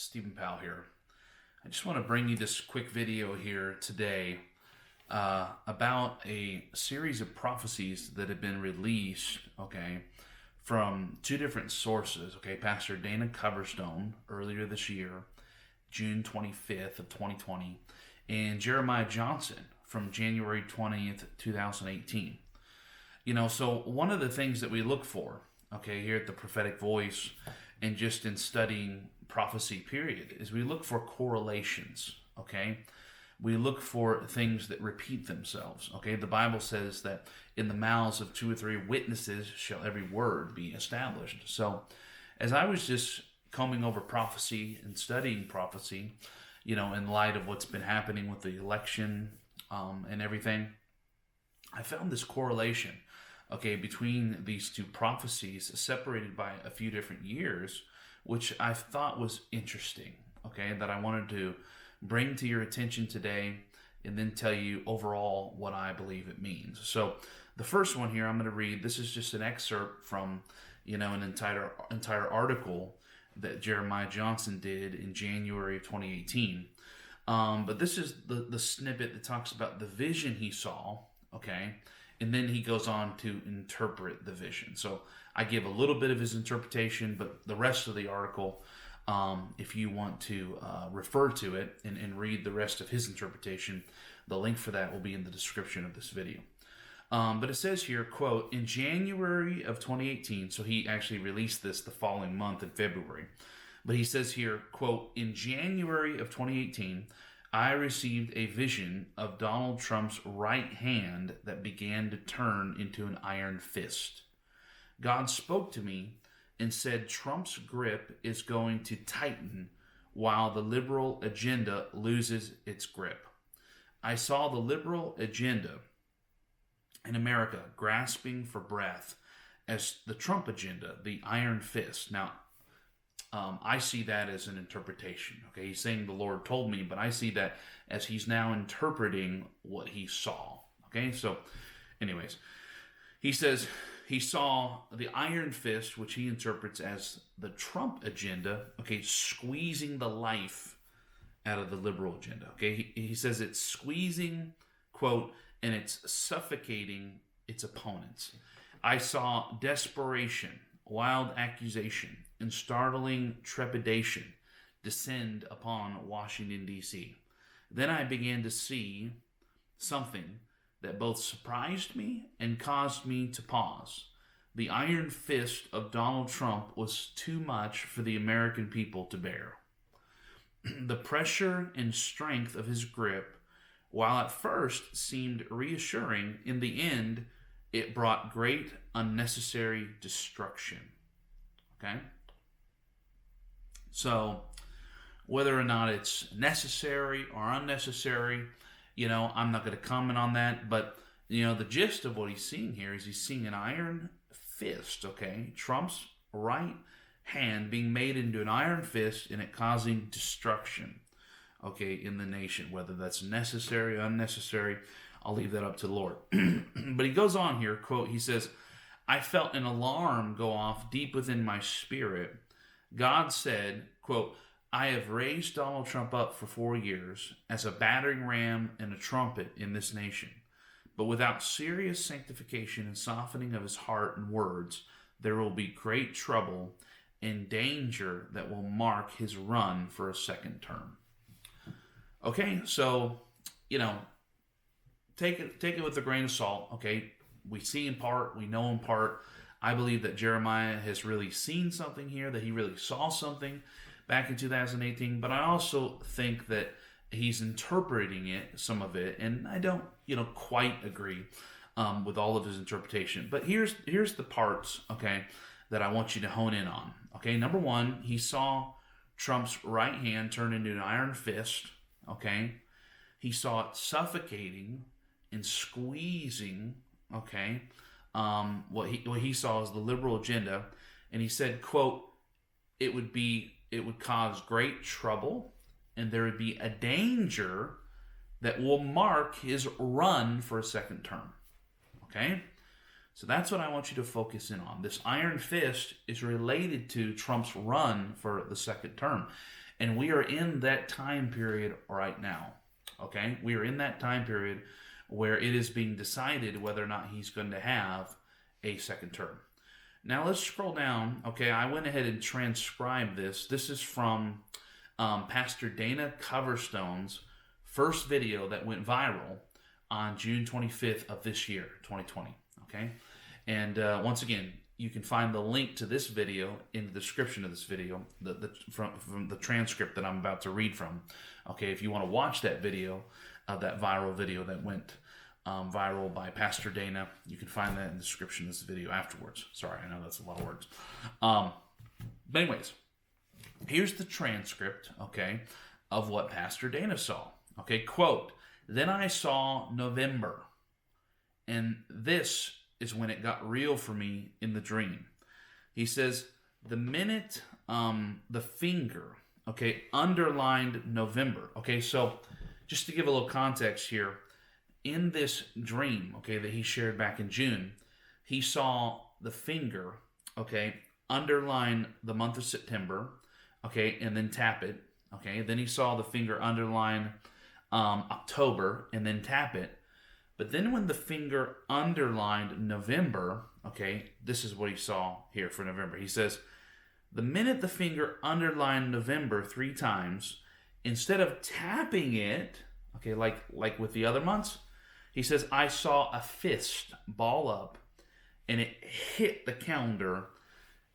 Stephen Powell here. I just want to bring you this quick video here today about a series of prophecies that have been released, from two different sources, Pastor Dana Coverstone earlier this year, June 25th of 2020, and Jeremiah Johnson from January 20th, 2018. So one of the things that we look for, here at the Prophetic Voice and just in studying prophecy period, is we look for correlations, We look for things that repeat themselves, The Bible says that in the mouths of 2 or 3 witnesses shall every word be established. So as I was just combing over prophecy and studying prophecy, in light of what's been happening with the election and everything, I found this correlation, between these two prophecies separated by a few different years, which I thought was interesting, that I wanted to bring to your attention today and then tell you overall what I believe it means. So the first one here I'm going to read, this is just an excerpt from, an entire article that Jeremiah Johnson did in January of 2018. But this is the snippet that talks about the vision he saw, and then he goes on to interpret the vision. So I give a little bit of his interpretation, but the rest of the article, if you want to refer to it and read the rest of his interpretation, the link for that will be in the description of this video. But it says here, quote, in January of 2018, so he actually released this the following month in February, but he says here, quote, in January of 2018, I received a vision of Donald Trump's right hand that began to turn into an iron fist. God spoke to me and said Trump's grip is going to tighten while the liberal agenda loses its grip. I saw the liberal agenda in America grasping for breath as the Trump agenda, the iron fist. Now, I see that as an interpretation. He's saying the Lord told me, but I see that as he's now interpreting what he saw. So anyways, he says he saw the iron fist, which he interprets as the Trump agenda, squeezing the life out of the liberal agenda. He says it's squeezing, quote, and it's suffocating its opponents. I saw desperation, wild accusation, and startling trepidation descend upon Washington, D.C. Then I began to see something that both surprised me and caused me to pause. The iron fist of Donald Trump was too much for the American people to bear. The pressure and strength of his grip, while at first seemed reassuring, in the end, it brought great unnecessary destruction. So, whether or not it's necessary or unnecessary, I'm not going to comment on that. But, the gist of what he's seeing here is he's seeing an iron fist, Trump's right hand being made into an iron fist and it causing destruction, in the nation. Whether that's necessary or unnecessary, I'll leave that up to the Lord. But he goes on here, quote, he says, I felt an alarm go off deep within my spirit. God said, quote, I have raised Donald Trump up for 4 years as a battering ram and a trumpet in this nation. But without serious sanctification and softening of his heart and words, there will be great trouble and danger that will mark his run for a second term. So, take it with a grain of salt, We see in part, we know in part. I believe that Jeremiah has really seen something here, that he really saw something back in 2018. But I also think that he's interpreting some of it, and I don't, quite agree with all of his interpretation. But here's the parts, that I want you to hone in on. Number one, he saw Trump's right hand turn into an iron fist. He saw it suffocating and squeezing. What he saw as the liberal agenda, and he said, quote, it would cause great trouble and there would be a danger that will mark his run for a second term. So that's what I want you to focus in on. This iron fist is related to Trump's run for the second term. And we are in that time period right now. Okay? We are in that time period where it is being decided whether or not he's going to have a second term. Now let's scroll down. Okay, I went ahead and transcribed this. This is from Pastor Dana Coverstone's first video that went viral on June 25th of this year, 2020. Okay, and once again, you can find the link to this video in the description of this video, from the transcript that I'm about to read from. Okay, if you want to watch that video, that viral video that went viral by Pastor Dana, you can find that in the description of this video afterwards. Sorry, I know that's a lot of words. But anyways, here's the transcript, okay, of what Pastor Dana saw. Okay, quote, "Then I saw November, and this is when it got real for me in the dream." He says, the minute the finger, okay, underlined November. Okay, so just to give a little context here, in this dream, okay, that he shared back in June, he saw the finger, okay, underline the month of September, okay, and then tap it, okay. Then he saw the finger underline October and then tap it. But then when the finger underlined November, okay, this is what he saw here for November. He says, the minute the finger underlined November 3 times, instead of tapping it, okay, like with the other months, he says, I saw a fist ball up, and it hit the calendar,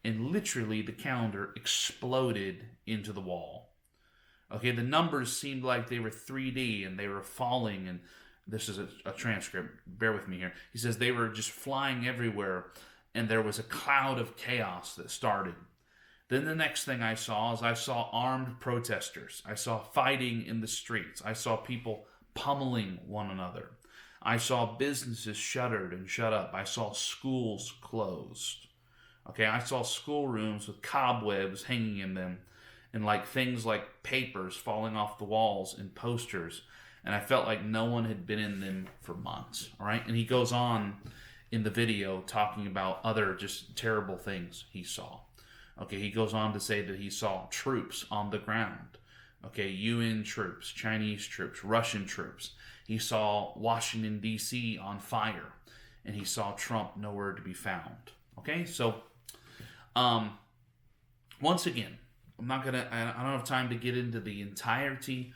and literally the calendar exploded into the wall. Okay, the numbers seemed like they were 3D, and they were falling, and this is a transcript, bear with me here. He says they were just flying everywhere, and there was a cloud of chaos that started. Then the next thing I saw is I saw armed protesters. I saw fighting in the streets. I saw people pummeling one another. I saw businesses shuttered and shut up. I saw schools closed. Okay, I saw schoolrooms with cobwebs hanging in them, and like things like papers falling off the walls and posters. And I felt like no one had been in them for months. All right, and he goes on in the video talking about other just terrible things he saw. Okay, he goes on to say that he saw troops on the ground. Okay, UN troops, Chinese troops, Russian troops. He saw Washington, D.C. on fire, and he saw Trump nowhere to be found. Okay, so once again, I don't have time to get into the entirety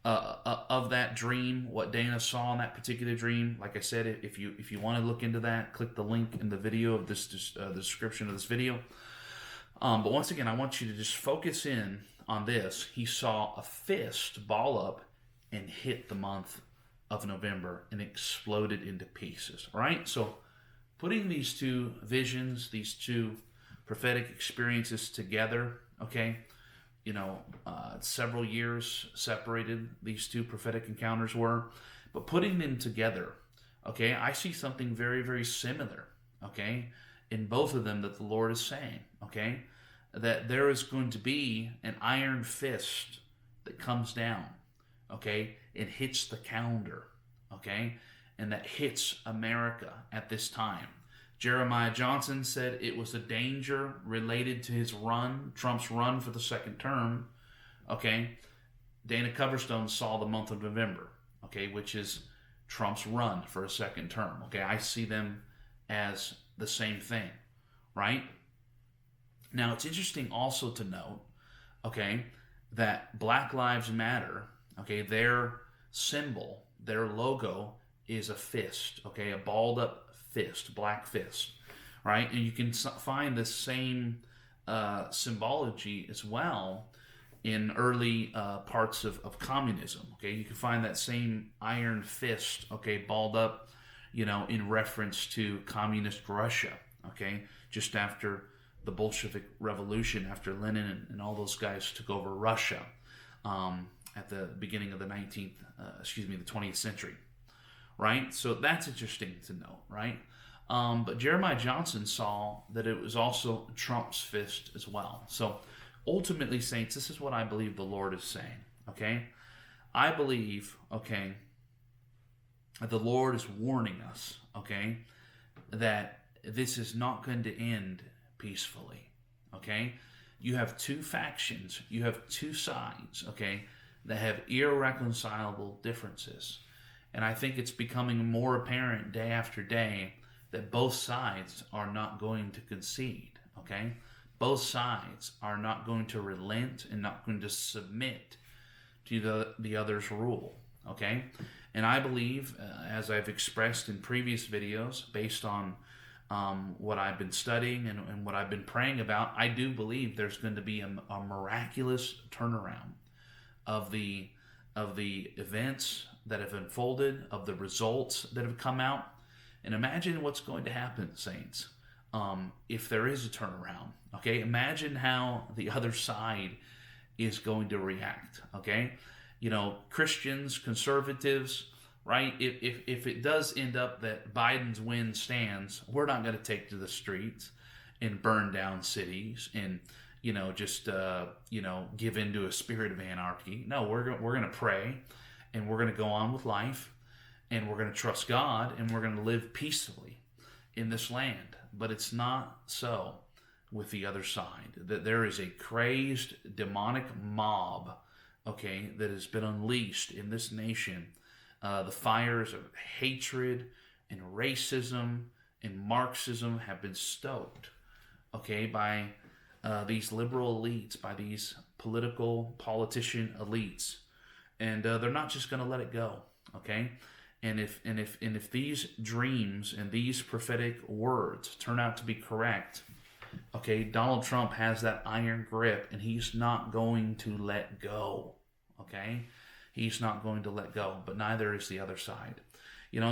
of that dream, what Dana saw in that particular dream. Like I said, if you want to look into that, click the link in the video of this, the description of this video. But once again, I want you to just focus in on this. He saw a fist ball up and hit the month of November and exploded into pieces. All right, so putting these two visions, these two prophetic experiences together, okay, several years separated these two prophetic encounters were, but putting them together, okay, I see something very, very similar, okay, in both of them that the Lord is saying, okay, that there is going to be an iron fist that comes down, okay, and hits the calendar, okay, and that hits America at this time. Jeremiah Johnson said it was a danger related to his run, Trump's run for the second term, okay. Dana Coverstone saw the month of November, okay, which is Trump's run for a second term, okay. I see them as the same thing, right? Now, it's interesting also to note, okay, that Black Lives Matter, okay, their symbol, their logo is a fist, okay, a balled up fist, black fist, right? And you can find the same symbology as well in early parts of communism, okay? You can find that same iron fist, okay, balled up, in reference to communist Russia, okay, just after the Bolshevik Revolution, after Lenin and all those guys took over Russia at the beginning of the 20th century, right? So that's interesting to know, right? But Jeremiah Johnson saw that it was also Trump's fist as well. So ultimately, saints, this is what I believe the Lord is saying, okay? I believe, okay, that the Lord is warning us, okay, that this is not going to end peacefully, okay? you have two factions, you have two sides, okay, that have irreconcilable differences. And I think it's becoming more apparent day after day that both sides are not going to concede, okay? Both sides are not going to relent and not going to submit to the other's rule, okay? And I believe, as I've expressed in previous videos, based on what I've been studying and what I've been praying about, I do believe there's going to be a miraculous turnaround of the events that have unfolded, of the results that have come out. And imagine what's going to happen, saints, if there is a turnaround. Okay, imagine how the other side is going to react. Okay, Christians, conservatives, right? If it does end up that Biden's win stands, we're not going to take to the streets and burn down cities and just give into a spirit of anarchy. No, we're going to pray, and we're going to go on with life, and we're going to trust God, and we're going to live peacefully in this land. But it's not so with the other side. That there is a crazed, demonic mob, okay, that has been unleashed in this nation. The fires of hatred and racism and Marxism have been stoked, okay, by these liberal elites, by these politician elites, and they're not just going to let it go, okay. And if these dreams and these prophetic words turn out to be correct, okay, Donald Trump has that iron grip, and he's not going to let go, okay. He's not going to let go, but neither is the other side.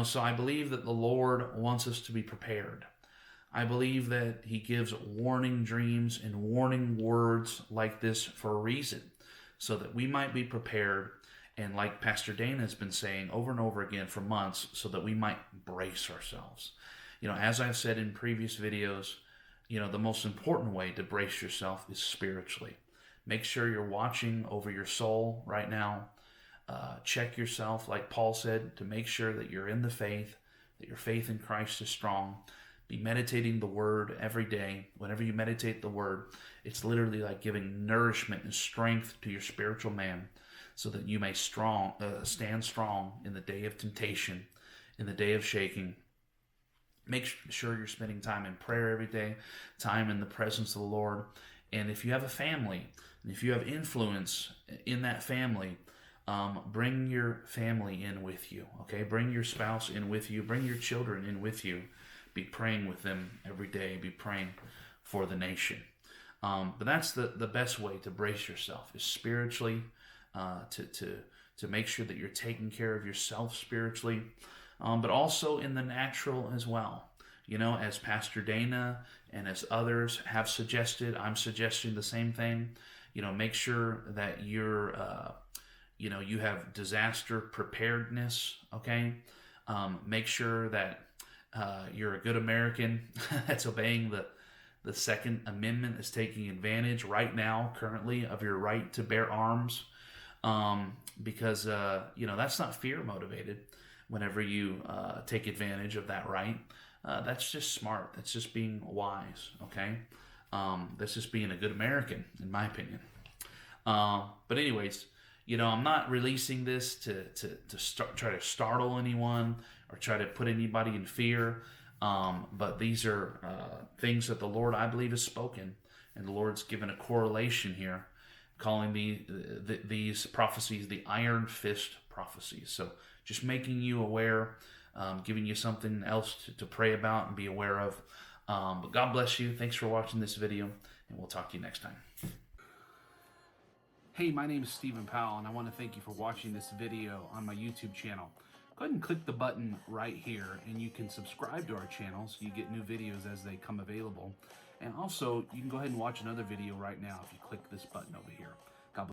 So I believe that the Lord wants us to be prepared. I believe that he gives warning dreams and warning words like this for a reason, so that we might be prepared, and like Pastor Dana has been saying over and over again for months, so that we might brace ourselves. As I've said in previous videos, the most important way to brace yourself is spiritually. Make sure you're watching over your soul right now. Check yourself, like Paul said, to make sure that you're in the faith, that your faith in Christ is strong. Be meditating the Word every day. Whenever you meditate the Word, it's literally like giving nourishment and strength to your spiritual man, so that you may stand strong in the day of temptation, in the day of shaking. Make sure you're spending time in prayer every day, time in the presence of the Lord. And if you have a family, and if you have influence in that family, bring your family in with you, okay? Bring your spouse in with you. Bring your children in with you. Be praying with them every day. Be praying for the nation. But that's the best way to brace yourself, is spiritually, to make sure that you're taking care of yourself spiritually, but also in the natural as well. As Pastor Dana and as others have suggested, I'm suggesting the same thing. Make sure that you're you have disaster preparedness, okay? Make sure that you're a good American that's obeying the Second Amendment, is taking advantage right now, currently, of your right to bear arms, because that's not fear motivated. Whenever you take advantage of that right, that's just smart. That's just being wise, okay? That's just being a good American, in my opinion. But anyways, I'm not releasing this to try to startle anyone or try to put anybody in fear. But these are things that the Lord, I believe, has spoken, and the Lord's given a correlation here, calling these prophecies the Iron Fist Prophecies. So just making you aware, giving you something else to pray about and be aware of. But God bless you. Thanks for watching this video, and we'll talk to you next time. Hey, my name is Stephen Powell, and I want to thank you for watching this video on my YouTube channel. Go ahead and click the button right here, and you can subscribe to our channel so you get new videos as they come available. And also, you can go ahead and watch another video right now if you click this button over here.